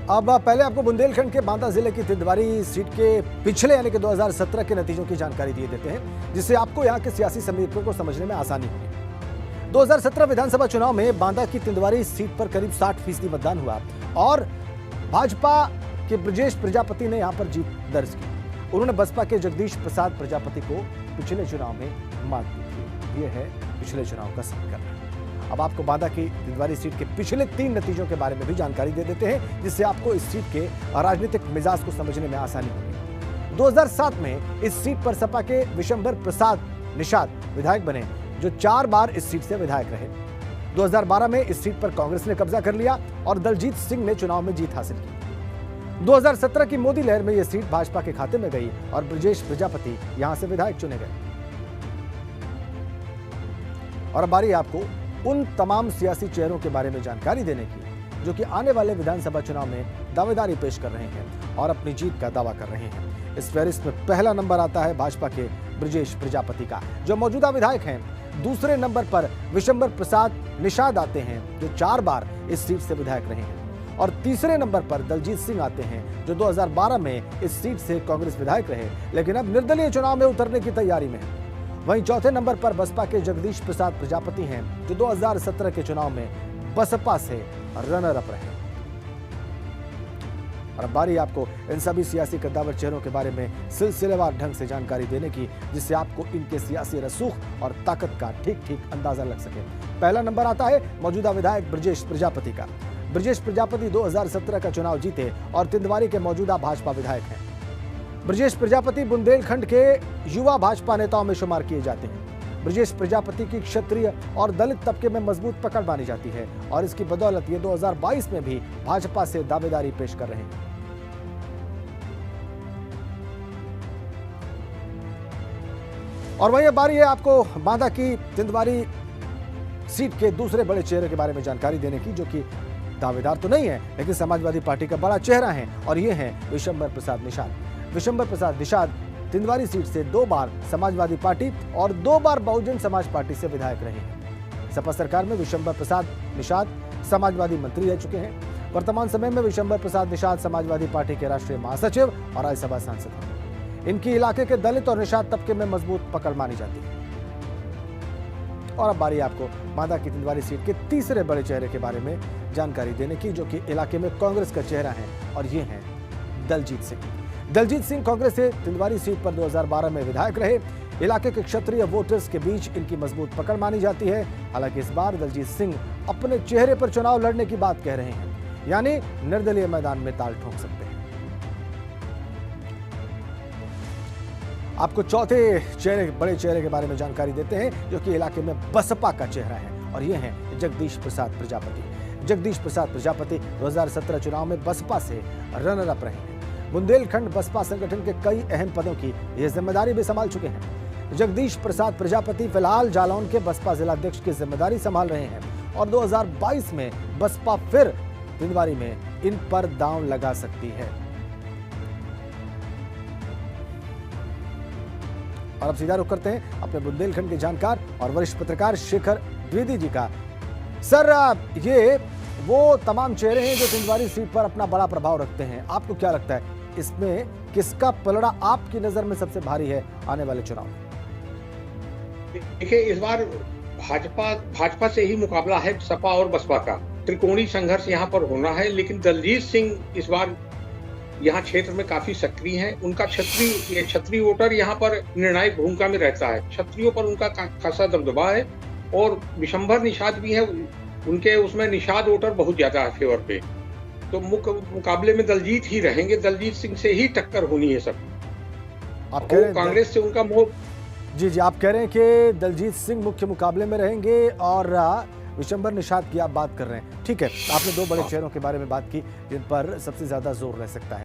अब पहले आपको बुंदेलखंड के बांदा जिले की तिंदवारी सीट के पिछले यानी कि 2017 के नतीजों की जानकारी दिए देते हैं, जिससे आपको यहां के सियासी समीकरणों को समझने में आसानी होगी। 2017 विधानसभा चुनाव में बांदा की तिंदवारी सीट पर करीब 60% मतदान हुआ और भाजपा के ब्रजेश प्रजापति ने यहां पर जीत दर्ज की। उन्होंने बसपा के जगदीश प्रसाद प्रजापति को पिछले चुनाव में मात दी थी। यह है पिछले चुनाव का समीकरण। अब आपको बांदा की तिंदवारी सीट के पिछले 3 नतीजों के बारे में भी जानकारी दे देते हैं, जिससे आपको इस सीट के राजनीतिक मिजाज को समझने में आसानी होगी। 2007 में इस सीट पर सपा के विशंबर प्रसाद निषाद विधायक बने, जो 4 बार इस सीट से विधायक रहे। 2012 में इस सीट पर कांग्रेस ने कब्जा कर लिया और दलजीत सिंह ने चुनाव में जीत हासिल की। 2017 की मोदी लहर में यह सीट भाजपा के खाते में गई और ब्रजेश प्रजापति यहां से विधायक चुने गए। और अब बारी आपको उन तमाम सियासी चेहरों के बारे में जानकारी देने की जो कि आने वाले विधानसभा चुनाव में दावेदारी पेश कर रहे हैं और अपनी जीत का दावा कर रहे हैं। इस फहरिस्त में पहला नंबर आता है भाजपा के ब्रजेश प्रजापति का, जो मौजूदा विधायक हैं। दूसरे नंबर पर विशंबर प्रसाद निषाद आते हैं, जो 4 बार इस सीट से विधायक रहे हैं। और तीसरे नंबर पर दलजीत सिंह आते हैं, जो 2012 में इस सीट से कांग्रेस विधायक रहे, लेकिन अब निर्दलीय चुनाव में उतरने की तैयारी में है। वहीं चौथे नंबर पर बसपा के जगदीश प्रसाद प्रजापति हैं, जो 2017 के चुनाव में बसपा से रनर अप रहे। और अब बारी आपको इन सभी सियासी कद्दावर चेहरों के बारे में सिलसिलेवार ढंग से जानकारी देने की, जिससे आपको इनके सियासी रसूख और ताकत का ठीक अंदाजा लग सके। पहला नंबर आता है मौजूदा विधायक ब्रजेश प्रजापति का। ब्रजेश प्रजापति 2017 का चुनाव जीते और तिंदवारी के मौजूदा भाजपा विधायक हैं। ब्रजेश प्रजापति बुंदेलखंड के युवा भाजपा नेताओं में शुमार किए जाते हैं। ब्रजेश प्रजापति की क्षत्रिय और दलित तबके में मजबूत पकड़ मानी जाती है और इसकी बदौलत ये 2022 में भी भाजपा से दावेदारी पेश कर रहे हैं। और वहीं बारी है आपको बांदा की तिंदवारी सीट के दूसरे बड़े चेहरे के बारे में जानकारी देने की, जो कि दावेदार तो नहीं है लेकिन समाजवादी पार्टी का बड़ा चेहरा है, और ये है विशंबर प्रसाद निषाद। विशंबर प्रसाद निषाद तिंदवारी सीट से 2 बार समाजवादी पार्टी और 2 बार बहुजन समाज पार्टी से विधायक रहे हैं। सपा सरकार में विशंबर प्रसाद निषाद समाजवादी मंत्री रह चुके हैं। वर्तमान समय में विशंबर प्रसाद निषाद समाजवादी पार्टी के राष्ट्रीय महासचिव और राज्यसभा सांसद हैं। इनकी इलाके के दलित और निषाद तबके में मजबूत पकड़ मानी जाती है। और अब बारी आपको बांदा की तिंदवारी सीट के तीसरे बड़े चेहरे के बारे में जानकारी देने की, जो कि इलाके में कांग्रेस का चेहरा है, और ये है दलजीत सिंह। दलजीत सिंह कांग्रेस से तिंदवारी सीट पर 2012 में विधायक रहे। इलाके के क्षत्रिय वोटर्स के बीच इनकी मजबूत पकड़ मानी जाती है। हालांकि इस बार दलजीत सिंह अपने चेहरे पर चुनाव लड़ने की बात कह रहे हैं, यानी निर्दलीय मैदान में ताल ठोक सकते हैं। आपको चौथे बड़े चेहरे के बारे में जानकारी देते हैं, जो कि इलाके में बसपा का चेहरा है, और ये है जगदीश प्रसाद प्रजापति। जगदीश प्रसाद प्रजापति 2017 चुनाव में बसपा से रनर अप रहे हैं। बुंदेलखंड बसपा संगठन के कई अहम पदों की ये जिम्मेदारी भी संभाल चुके हैं। जगदीश प्रसाद प्रजापति फिलहाल जालौन के बसपा जिलाध्यक्ष की जिम्मेदारी संभाल रहे हैं और 2022 में बसपा फिर तिंदवारी में इन पर दांव लगा सकती है। और अब सीधा रुख करते हैं अपने बुंदेलखंड के जानकार और वरिष्ठ पत्रकार शेखर द्विवेदी जी का। सर, ये वो तमाम चेहरे हैं जो तिंदवारी सीट पर अपना बड़ा प्रभाव रखते हैं। आपको क्या लगता है, इसमें किसका पलड़ा आपकी नजर में सबसे भारी है आने वाले चुनाव में? देखिए, इस बार भाजपा से ही मुकाबला है, सपा और बसपा का त्रिकोणीय संघर्ष यहाँ पर होना है। लेकिन दलजीत सिंह इस बार यहाँ क्षेत्र में काफी सक्रिय हैं। उनका क्षत्रिय वोटर यहाँ पर निर्णायक भूमिका में रहता है। क्षत्रियों पर उनका खासा दबदबा है और विशंबर निषाद भी है, उनके उसमें निषाद वोटर बहुत ज्यादा है फेवर पे। तो मुकाबले में दलजीत ही रहेंगे, दलजीत सिंह से ही टक्कर होनी है सब। आप कह रहे हैं कांग्रेस से उनका मोह। जी, आप कह रहे हैं कि दलजीत सिंह मुख्य मुकाबले में रहेंगे और विशंबर निषाद की आप बात कर रहे हैं। ठीक है, आपने 2 बड़े चेहरों के बारे में बात की जिन पर सबसे ज्यादा जोर रह सकता है।